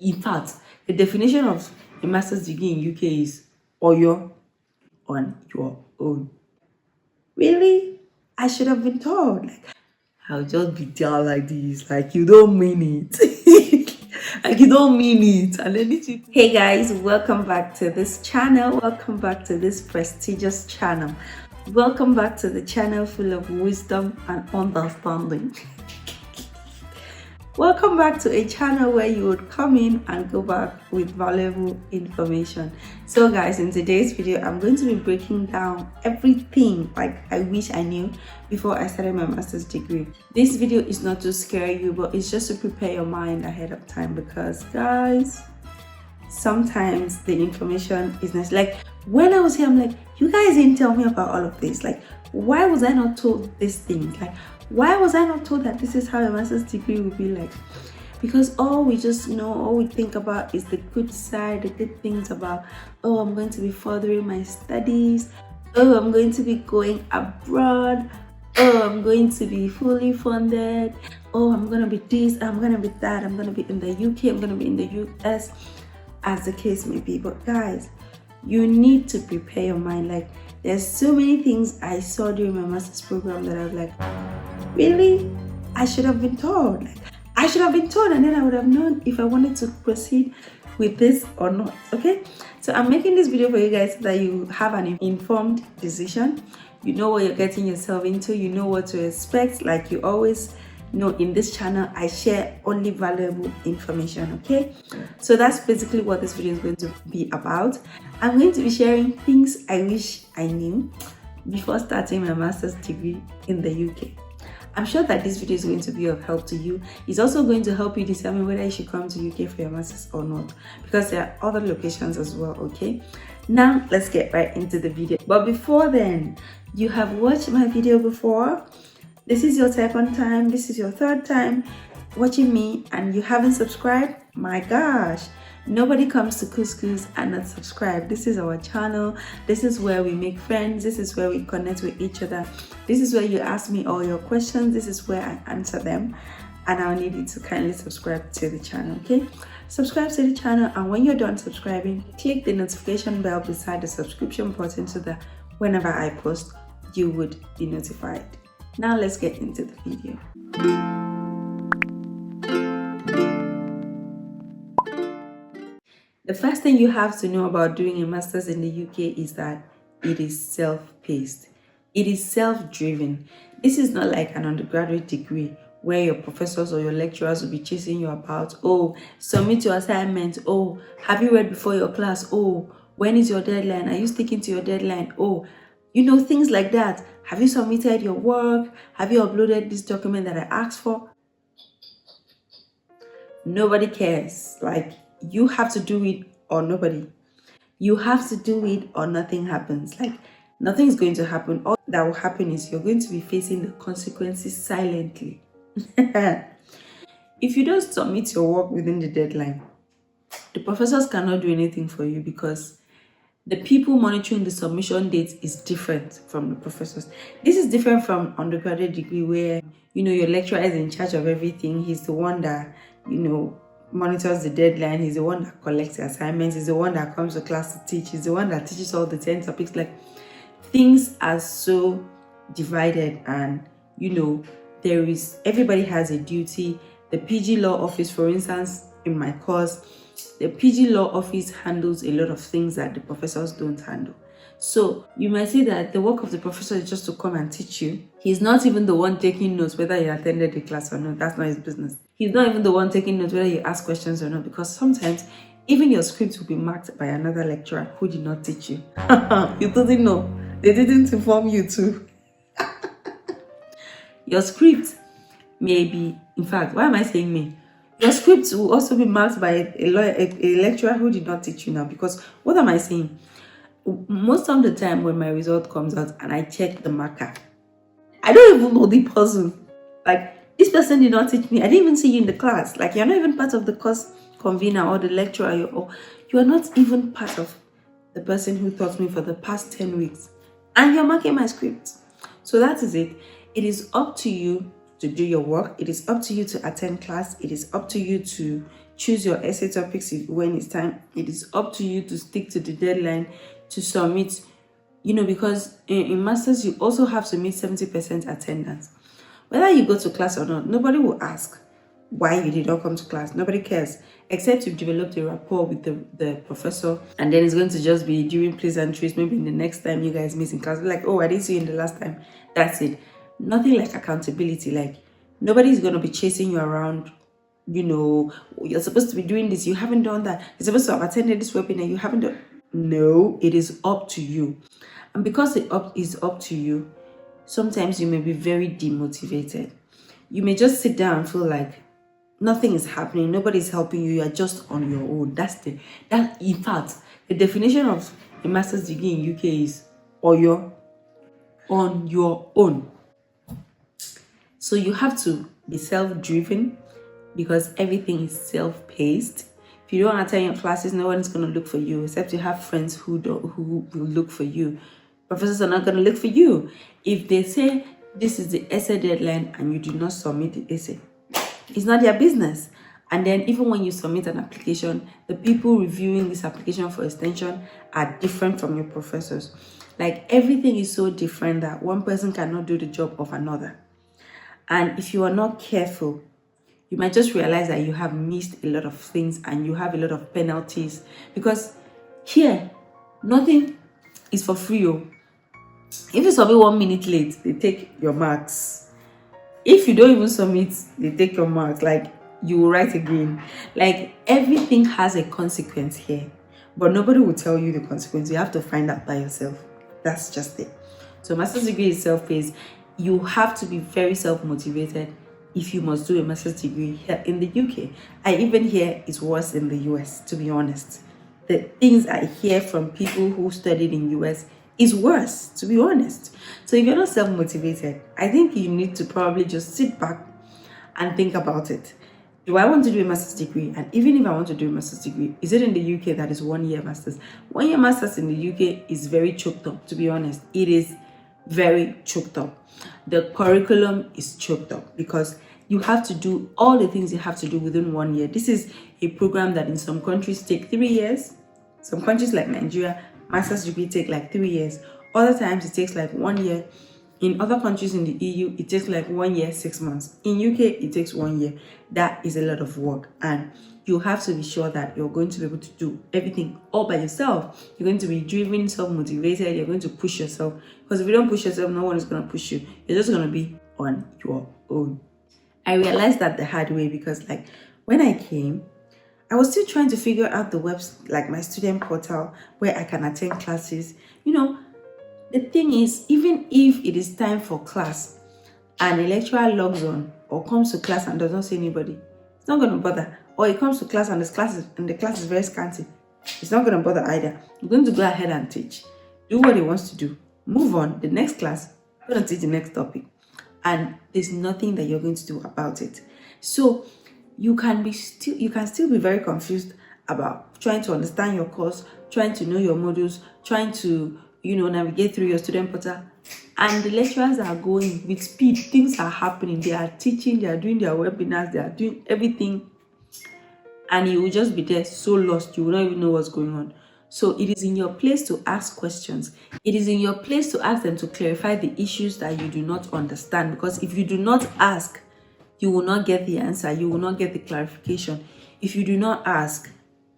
In fact, the definition of a master's degree in UK is Oyo on your own. Really? I should have been told. Like, I'll just be down like this. Like, you don't mean it. Like, you don't mean it. And then Hey guys, welcome back to this channel. Welcome back to this prestigious channel. Welcome back to the channel full of wisdom and understanding. Welcome back to a channel where you would come in and go back with valuable information. So guys, in today's video, I'm going to be breaking down everything like I wish I knew before I started my master's degree. This video is not to scare you, but it's just to prepare your mind ahead of time, because guys, sometimes the information is nice. Like when I was here, I'm like, you guys didn't tell me about all of this. Like, why was I not told these things? Like, why was I not told that this is how a master's degree would be like? Because all we just know, all we think about is the good side, the good things about, oh, I'm going to be furthering my studies, oh, I'm going to be going abroad, oh, I'm going to be fully funded, oh, I'm going to be this, I'm going to be that, I'm going to be in the UK, I'm going to be in the US, as the case may be. But guys, you need to prepare your mind. Like, there's so many things I saw during my master's program that I was like, really? I should have been told. Like, I should have been told, and then I would have known if I wanted to proceed with this or not. Okay, so I'm making this video for you guys so that you have an informed decision. You know what you're getting yourself into, you know what to expect. Like you always know, in this channel I share only valuable information. Okay, so that's basically what this video is going to be about. I'm going to be sharing things I wish I knew before starting my master's degree in the UK. I'm sure that this video is going to be of help to you. It's also going to help you determine whether you should come to UK for your master's or not, because there are other locations as well. Okay, now let's get right into the video. But before then, you have watched my video before. This is your second time, this is your third time watching me, and you haven't subscribed. My gosh, nobody comes to Couscous and not subscribe. This is our channel. This is where we make friends. This is where we connect with each other. This is where you ask me all your questions. This is where I answer them. And I'll need you to kindly subscribe to the channel. Okay, subscribe to the channel, and when you're done subscribing, click the notification bell beside the subscription button so that whenever I post, you would be notified. Now let's get into the video. The first thing you have to know about doing a master's in the UK is that it is self-paced. It is self-driven. This is not like an undergraduate degree where your professors or your lecturers will be chasing you about, oh, submit your assignment, oh, have you read before your class, oh, when is your deadline, are you sticking to your deadline, oh, you know, things like that. Have you submitted your work? Have you uploaded this document that I asked for? Nobody cares. Like, you have to do it or nobody. You have to do it or nothing happens. Like, nothing is going to happen. All that will happen is you're going to be facing the consequences silently. If you don't submit your work within the deadline, the professors cannot do anything for you, because the people monitoring the submission dates is different from the professors. This is different from undergraduate degree where, you know, your lecturer is in charge of everything. He's the one that, you know, monitors the deadline. He's the one that collects the assignments. He's the one that comes to class to teach. He's the one that teaches all the 10 topics. Like, things are so divided, and, you know, everybody has a duty. The PG Law Office, for instance, in my course, the PG Law Office handles a lot of things that the professors don't handle. So you might say that the work of the professor is just to come and teach you. He's not even the one taking notes whether you attended the class or not. That's not his business. He's not even the one taking notes whether you ask questions or not, because sometimes even your script will be marked by another lecturer who did not teach you. You didn't know. They didn't inform you too. Your script may be, in fact, why am I saying me? Your script will also be marked by a lecturer who did not teach you now. Because what am I saying? Most of the time when my result comes out and I check the marker, I don't even know the person. Like, this person did not teach me. I didn't even see you in the class. Like, you're not even part of the course convener or the lecturer, or you are not even part of the person who taught me for the past 10 weeks. And you're marking my script. So that is it. It is up to you to do your work. It is up to you to attend class. It is up to you to, choose your essay topics when it's time. It is up to you to stick to the deadline to submit, because in masters you also have to meet 70% attendance. Whether you go to class or not, nobody will ask why you did not come to class. Nobody cares, except you've developed a rapport with the professor, and then it's going to just be during pleasantries. Maybe in the next time you guys meet in class, like, oh, I didn't see you in the last time. That's it. Nothing like accountability. Like, nobody's going to be chasing you around. You're supposed to be doing this, you haven't done that. You're supposed to have attended this webinar, you haven't done. No, it is up to you. And because it is up to you, sometimes you may be very demotivated. You may just sit down and feel like nothing is happening, nobody's helping you, you're just on your own. In fact, the definition of a master's degree in UK is you're on your own. So you have to be self-driven, because everything is self-paced. If you don't attend your classes, no one's going to look for you, except you have friends who will look for you. Professors are not going to look for you. If they say this is the essay deadline and you do not submit the essay, it's not their business. And then even when you submit an application, the people reviewing this application for extension are different from your professors. Like, everything is so different that one person cannot do the job of another. And if you are not careful, you might just realize that you have missed a lot of things and you have a lot of penalties, because here, nothing is for free. If you submit 1 minute late, they take your marks. If you don't even submit, they take your marks. Like, you will write again. Like, everything has a consequence here, but nobody will tell you the consequence. You have to find out by yourself. That's just it. So master's degree is self-paced. You have to be very self-motivated if you must do a master's degree here in the UK. I even hear it's worse in the US, to be honest. The things I hear from people who studied in US is worse, to be honest. So if you're not self-motivated, I think you need to probably just sit back and think about it. Do I want to do a master's degree? And even if I want to do a master's degree, is it in the UK that is 1 year master's? 1 year master's in the UK is very choked up, to be honest. It is very choked up. The curriculum is choked up because you have to do all the things you have to do within 1 year. This is a program that in some countries take 3 years. Some countries like Nigeria, master's degree take like 3 years. Other times it takes like 1 year. In other countries in the EU, it takes like 1 year, 6 months. In UK, it takes 1 year. That is a lot of work. And you have to be sure that you're going to be able to do everything all by yourself. You're going to be driven, self-motivated. You're going to push yourself. Because if you don't push yourself, no one is going to push you. You're just going to be on your own. I realized that the hard way because, like, when I came, I was still trying to figure out the website, like my student portal, where I can attend classes. The thing is, even if it is time for class and a lecturer logs on or comes to class and does not see anybody, it's not going to bother. Or he comes to class and the class is very scanty, it's not going to bother either. You're going to go ahead and teach. Do what he wants to do. Move on. The next class, you're going to teach the next topic. And there's nothing that you're going to do about it. So you can still be very confused about trying to understand your course, trying to know your modules, trying to navigate through your student portal, and the lecturers are going with speed. Things are happening. They are teaching, they are doing their webinars, they are doing everything, and you will just be there so lost, you will not even know what's going on. So it is in your place to ask questions. It is in your place to ask them to clarify the issues that you do not understand, because if you do not ask, you will not get the answer. You will not get the clarification. If you do not ask,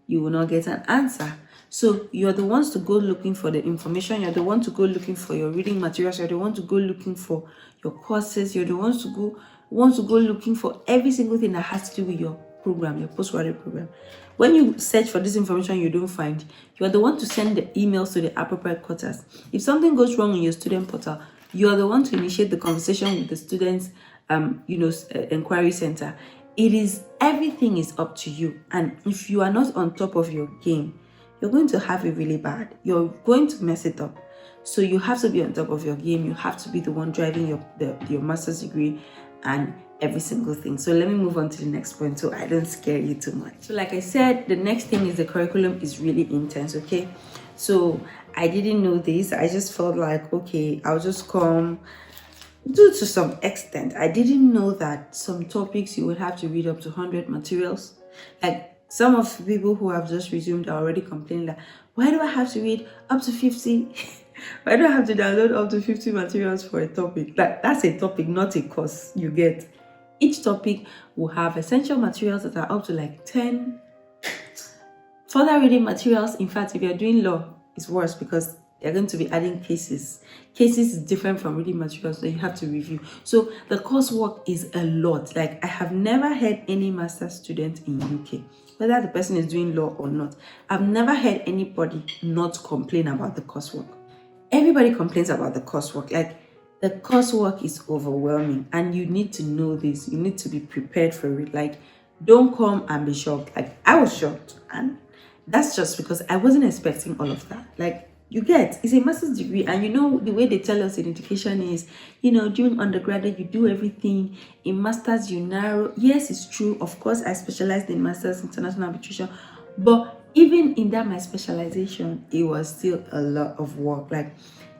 you will not get an answer. So you're the ones to go looking for the information. You're the one to go looking for your reading materials. You're the one to go looking for your courses. You're the ones to go looking for every single thing that has to do with your program, your postgraduate program. When you search for this information you don't find, you are the one to send the emails to the appropriate quarters. If something goes wrong in your student portal, you are the one to initiate the conversation with the students, inquiry center. Everything is up to you. And if you are not on top of your game, you're going to have it really bad. You're going to mess it up. So you have to be on top of your game. You have to be the one driving your master's degree and every single thing. So let me move on to the next point so I don't scare you too much. So like I said, the next thing is the curriculum is really intense, okay? So I didn't know this. I just felt like, okay, I'll just come do to some extent. I didn't know that some topics you would have to read up to 100 materials. Like, Some of the people who have just resumed are already complaining that, why do I have to read up to 50? Why do I have to download up to 50 materials for a topic? That's a topic, not a course, you get. Each topic will have essential materials that are up to like 10. Further reading materials, in fact, if you're doing law, it's worse because they're going to be adding cases. Cases is different from reading materials that you have to review. So the coursework is a lot. Like, I have never heard any master's student in UK, whether the person is doing law or not, I've never heard anybody not complain about the coursework. Everybody complains about the coursework. Like, the coursework is overwhelming and you need to know this. You need to be prepared for it. Like, don't come and be shocked. Like, I was shocked, and that's just because I wasn't expecting all of that. Like, you get, it's a master's degree, and you know the way they tell us in education is, you know, during undergraduate you do everything, in masters you narrow. Yes, it's true. Of course, I specialized in masters international arbitration, but even in that my specialization, it was still a lot of work. Like,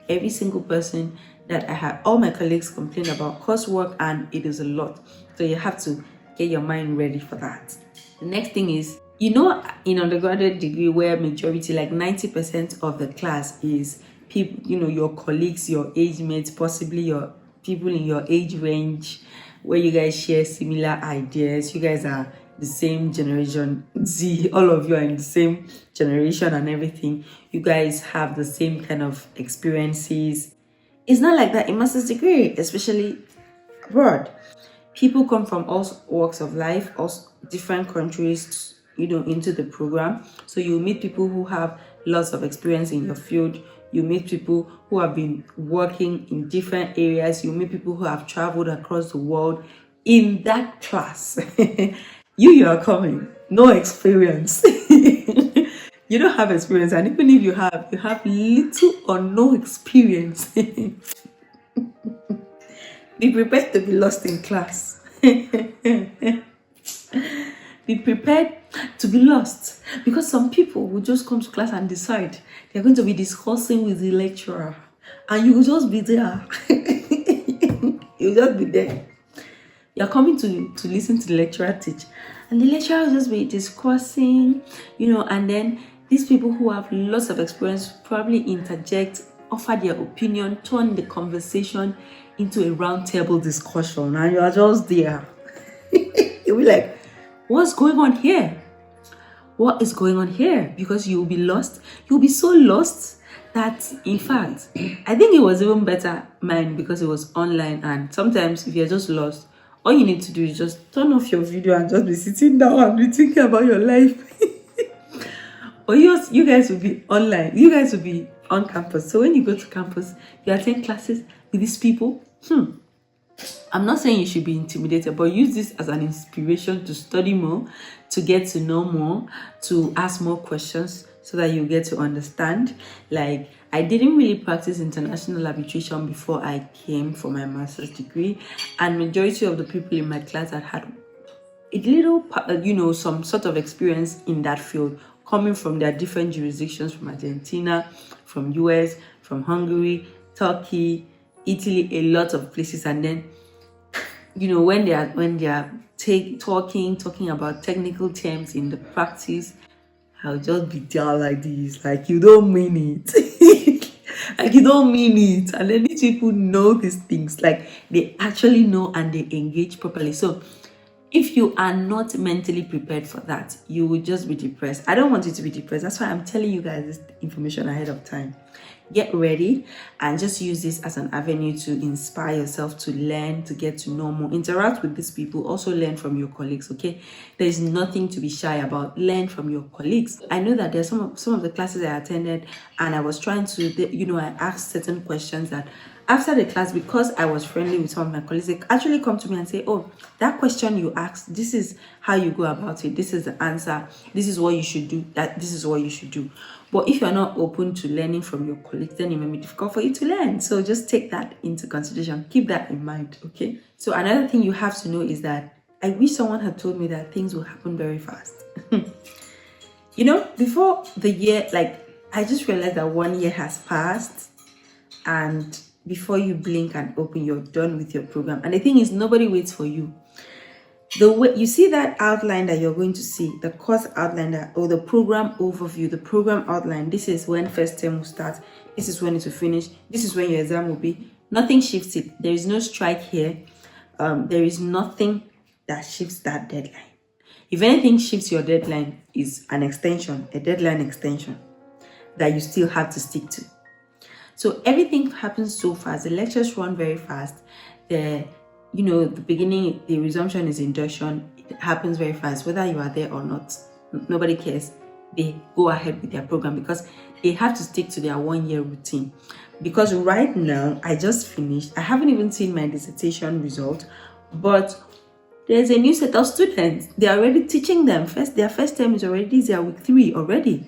every single person that I had, all my colleagues complain about coursework, and it is a lot. So you have to get your mind ready for that. The next thing is, you know, in undergraduate degree where majority, like 90% of the class is people, you know, your colleagues, your age mates, possibly your people in your age range, where you guys share similar ideas. You guys are the same generation Z, all of you are in the same generation and everything. You guys have the same kind of experiences. It's not like that in master's degree, especially abroad. People come from all walks of life, all different countries, you know, into the program. So you meet people who have lots of experience in your field. You meet people who have been working in different areas. You meet people who have traveled across the world in that class. You are coming, no experience. You don't have experience, and even if you have little or no experience. Be prepared to be lost in class. Be prepared to be lost, because some people will just come to class and decide they're going to be discussing with the lecturer, and you will just be there. You'll just be there. You're coming to listen to the lecturer teach, and the lecturer will just be discussing, you know, and then these people who have lots of experience probably interject, offer their opinion, turn the conversation into a round table discussion, and you are just there. You'll be like, what's going on here? What is going on here? Because you'll be lost. You'll be so lost that, in fact, I think it was even better mine because it was online, and sometimes if you're just lost, all you need to do is just turn off your video and just be sitting down and be thinking about your life. Or you guys will be online. You guys will be on campus. So when you go to campus, you attend classes with these people. I'm not saying you should be intimidated, but use this as an inspiration to study more, to get to know more, to ask more questions so that you get to understand. Like, I didn't really practice international arbitration before I came for my master's degree, and majority of the people in my class had a little, you know, some sort of experience in that field, coming from their different jurisdictions, from Argentina, from US, from Hungary, Turkey, Italy, a lot of places. And then, you know, when they are talking about technical terms in the practice, I'll just be there like this, like, you don't mean it. Like, you don't mean it. And then these people know these things, like, they actually know and they engage properly. So if you are not mentally prepared for that, you will just be depressed. I don't want you to be depressed. That's why I'm telling you guys this information ahead of time. Get ready and just use this as an avenue to inspire yourself, to learn, to get to know more, interact with these people, also learn from your colleagues. Okay, there's nothing to be shy about. Learn from your colleagues. I know that there's some of the classes I attended, and I was trying to, you know, I asked certain questions that after the class, because I was friendly with some of my colleagues, they actually come to me and say, oh, that question you asked, this is how you go about it, this is the answer, this is what you should do, this is what you should do. But if you're not open to learning from your colleagues, then it may be difficult for you to learn. So just take that into consideration. Keep that in mind, okay? So another thing you have to know is that I wish someone had told me that things will happen very fast. You know, before the year, like, I just realized that 1 year has passed, and before you blink and open, you're done with your program. And the thing is, nobody waits for you. The way you see that outline that you're going to see, the course outline or the program overview, the program outline, this is when first term will start, this is when it will finish, this is when your exam will be. Nothing shifts it. There is no strike here. There is nothing that shifts that deadline. If anything shifts your deadline, is an extension, a deadline extension that you still have to stick to. So everything happens so fast. The lectures run very fast. The beginning, the resumption is induction. It happens very fast, whether you are there or not. Nobody cares. They go ahead with their program because they have to stick to their 1 year routine. Because right now, I just finished. I haven't even seen my dissertation result, but there's a new set of students. They're already teaching them. Their first term is already, this is their week 3 already.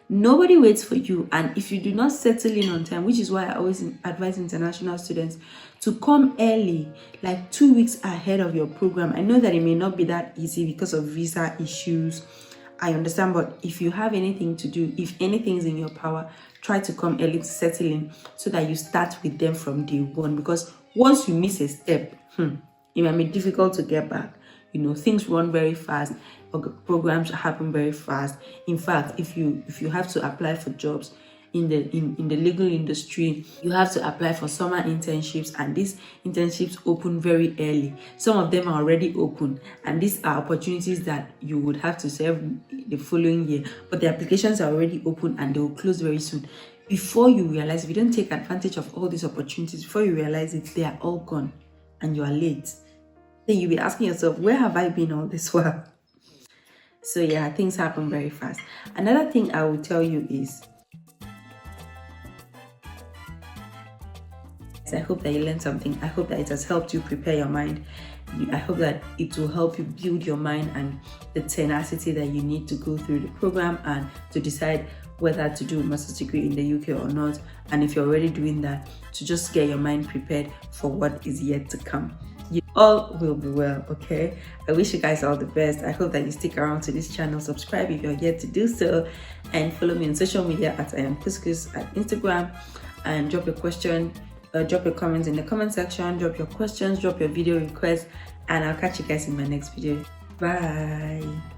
Nobody waits for you, and if you do not settle in on time, which is why I always advise international students to come early, like 2 weeks ahead of your program. I know that it may not be that easy because of visa issues, I understand, but if you have anything to do, if anything is in your power, try to come early to settle in so that you start with them from day one, because once you miss a step, it might be difficult to get back. Things run very fast. Programs happen very fast. In fact, if you have to apply for jobs in the legal industry, you have to apply for summer internships, and these internships open very early. Some of them are already open, and these are opportunities that you would have to serve the following year, but the applications are already open and they will close very soon. Before you realize, if you don't take advantage of all these opportunities, before you realize it, they are all gone and you are late. Then you'll be asking yourself, where have I been all this while? So yeah, things happen very fast. Another thing I will tell you is, I hope that you learned something. I hope that it has helped you prepare your mind. I hope that it will help you build your mind and the tenacity that you need to go through the program and to decide whether to do a master's degree in the UK or not. And if you're already doing that, to just get your mind prepared for what is yet to come. You all will be well, okay? I wish you guys all the best. I hope that you stick around to this channel. Subscribe if you're yet to do so, and follow me on social media at @IamCouscous at Instagram, and drop your question, drop your comments in the comment section, drop your questions, drop your video requests, and I'll catch you guys in my next video. Bye.